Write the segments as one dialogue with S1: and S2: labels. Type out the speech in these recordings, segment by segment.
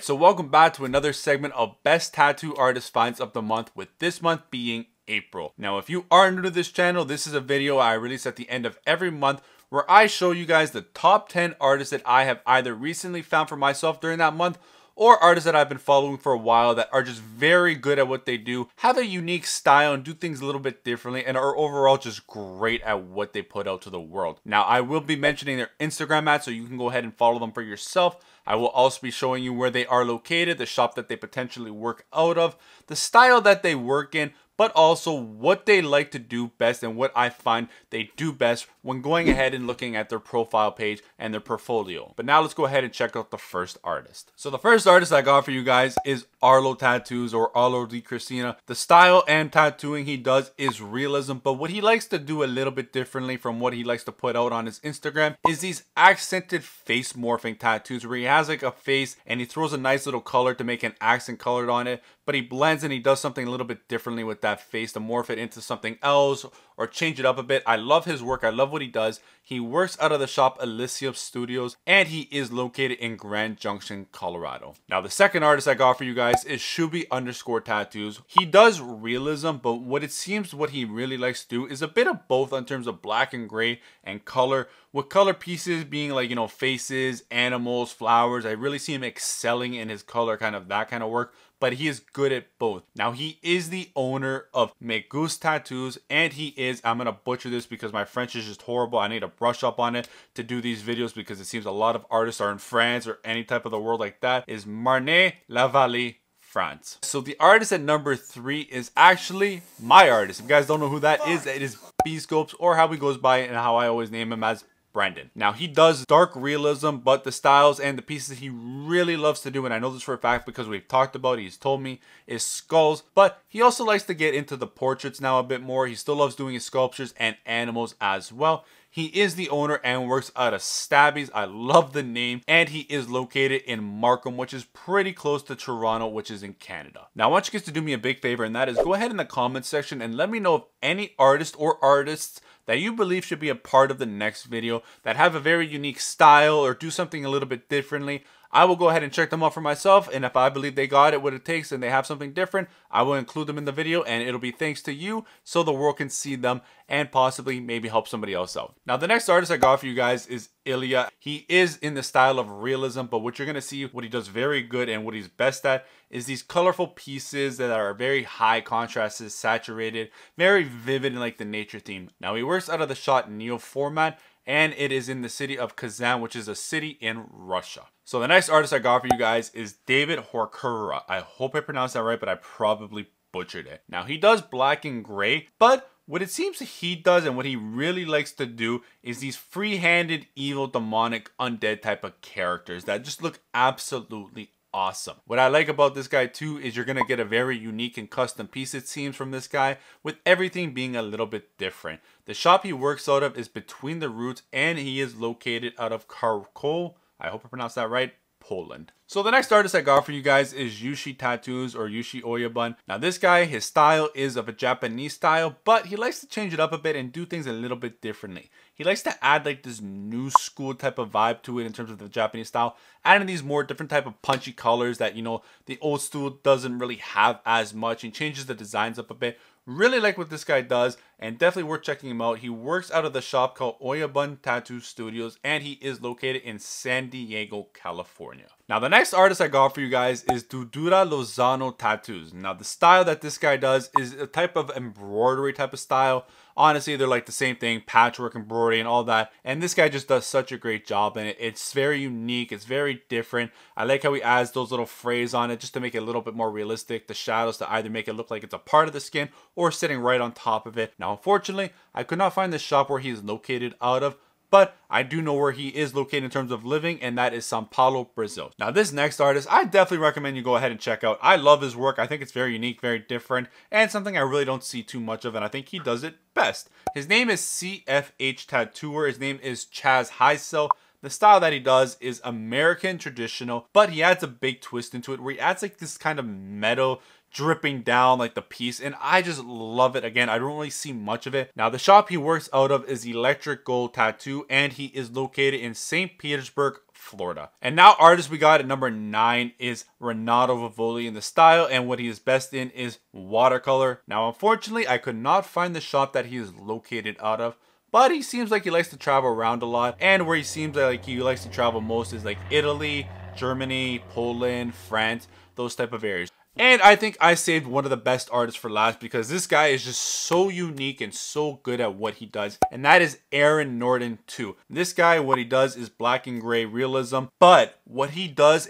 S1: Alright, so welcome back to another segment of Best Tattoo Artist Finds of the Month, with this month being April. Now, if you are new to this channel, this is a video I release at the end of every month where I show you guys the top 10 artists that I have either recently found for myself during that month, or artists that I've been following for a while that are just very good at what they do, have a unique style and do things a little bit differently, and are overall just great at what they put out to the world. Now, I will be mentioning their Instagram at, so you can go ahead and follow them for yourself. I will also be showing you where they are located, the shop that they potentially work out of, the style that they work in, but also what they like to do best and what I find they do best when going ahead and looking at their profile page and their portfolio. But now let's go ahead and check out the first artist. So the first artist I got for you guys is Arlo Tattoos, or Arlo di Cristina. The style and tattooing he does is realism, but what he likes to do a little bit differently from what he likes to put out on his Instagram is these accented face morphing tattoos where he has like a face and he throws a nice little color to make an accent colored on it, but he blends and he does something a little bit differently with that face to morph it into something else or change it up a bit. I love his work. I love what he does. He works out of the shop Elysium Studios, and he is located in Grand Junction, Colorado. Now, the second artist I got for you guys is Shubi_tattoos. He does realism, but what it seems what he really likes to do is a bit of both in terms of black and gray and color, with color pieces being like, you know, faces, animals, flowers. I really see him excelling in his color, that kind of work, but he is good at both. Now, he is the owner of Me Gusta Tattoos, and he is, I'm going to butcher this because my French is just horrible. I need to brush up on it to do these videos because it seems a lot of artists are in France or any type of the world like that, is Marne-la-Vallée, France. So the artist at number 3 is actually my artist. If you guys don't know who that is, it is B-Scopes, or how he goes by and how I always name him as Brandon. Now, he does dark realism, but the styles and the pieces he really loves to do, and I know this for a fact because we've talked about it, he's told me, is skulls, but he also likes to get into the portraits now a bit more. He still loves doing his sculptures and animals as well. He is the owner and works out of Stabbies. I love the name. And he is located in Markham, which is pretty close to Toronto, which is in Canada. Now, I want you guys to do me a big favor, and that is go ahead in the comment section and let me know if any artist or artists that you believe should be a part of the next video that have a very unique style or do something a little bit differently. I will go ahead and check them out for myself, and if I believe they got it what it takes and they have something different, I will include them in the video, and it'll be thanks to you so the world can see them and possibly maybe help somebody else out. Now, the next artist I got for you guys is Ilya. He is in the style of realism, but what you're going to see, what he does very good and what he's best at is these colorful pieces that are very high contrasted, saturated, very vivid in like the nature theme. Now, he works out of the shot Neo format, and it is in the city of Kazan, which is a city in Russia. So the next artist I got for you guys is David Horcura. I hope I pronounced that right, but I probably butchered it. Now, he does black and gray, but what it seems he does and what he really likes to do is these free-handed, evil, demonic, undead type of characters that just look absolutely awesome. What I like about this guy too is you're gonna get a very unique and custom piece, it seems, from this guy, with everything being a little bit different. The shop he works out of is Between the Roots, and he is located out of Krakow, I hope I pronounced that right, Poland. So the next artist I got for you guys is Yusuke Tattoos, or Yusuke Oyobun. Now, this guy, his style is of a Japanese style, but he likes to change it up a bit and do things a little bit differently. He likes to add like this new school type of vibe to it in terms of the Japanese style, adding these more different type of punchy colors that, you know, the old school doesn't really have as much, and changes the designs up a bit. Really like what this guy does, and definitely worth checking him out. He works out of the shop called Oyobun Tattoo Studios, and he is located in San Diego, California. Now, the next artist I got for you guys is Dududa Lozano Tattoos. Now, the style that this guy does is a type of embroidery type of style. Honestly, they're like the same thing, patchwork, embroidery, and all that. And this guy just does such a great job in it. It's very unique. It's very different. I like how he adds those little frays on it just to make it a little bit more realistic. The shadows to either make it look like it's a part of the skin or sitting right on top of it. Now, unfortunately, I could not find the shop where he is located out of, but I do know where he is located in terms of living, and that is Sao Paulo, Brazil. Now, this next artist, I definitely recommend you go ahead and check out. I love his work. I think it's very unique, very different, and something I really don't see too much of, and I think he does it best. His name is CFH Tattooer. His name is Chaz Hyso. The style that he does is American traditional, but he adds a big twist into it where he adds like this kind of metal dripping down like the piece, and I just love it. Again, I don't really see much of it. Now, the shop he works out of is Electric Gold Tattoo, and he is located in St. Petersburg, Florida. And now, artist we got at number 9 is Renato Vivoli, in the style, and what he is best in is watercolor. Now, unfortunately, I could not find the shop that he is located out of, but he seems like he likes to travel around a lot, and where he seems like he likes to travel most is like Italy, Germany, Poland, France, those type of areas. And I think I saved one of the best artists for last, because this guy is just so unique and so good at what he does. And that is Aaron Norton too. This guy, what he does is black and gray realism. But what he does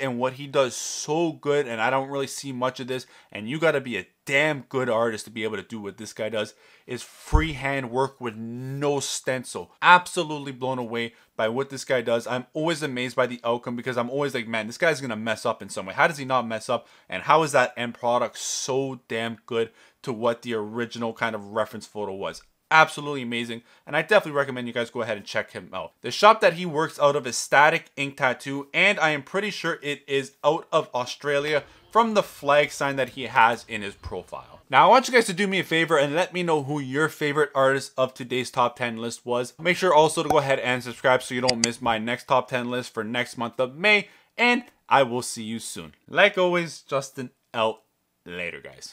S1: so good, and I don't really see much of this, and you gotta be a damn good artist to be able to do what this guy does, is freehand work with no stencil. Absolutely blown away by what this guy does. I'm always amazed by the outcome, because I'm always like, man, this guy's gonna mess up in some way. How does he not mess up? And how is that end product so damn good to what the original kind of reference photo was? Absolutely amazing, and I definitely recommend you guys go ahead and check him out. The shop that he works out of is Static Ink Tattoo, and I am pretty sure it is out of Australia from the flag sign that he has in his profile. Now, I want you guys to do me a favor and let me know who your favorite artist of today's top 10 list was. Make sure also to go ahead and subscribe so you don't miss my next top 10 list for next month of May, and I will see you soon. Like always, Justin out. Later, guys.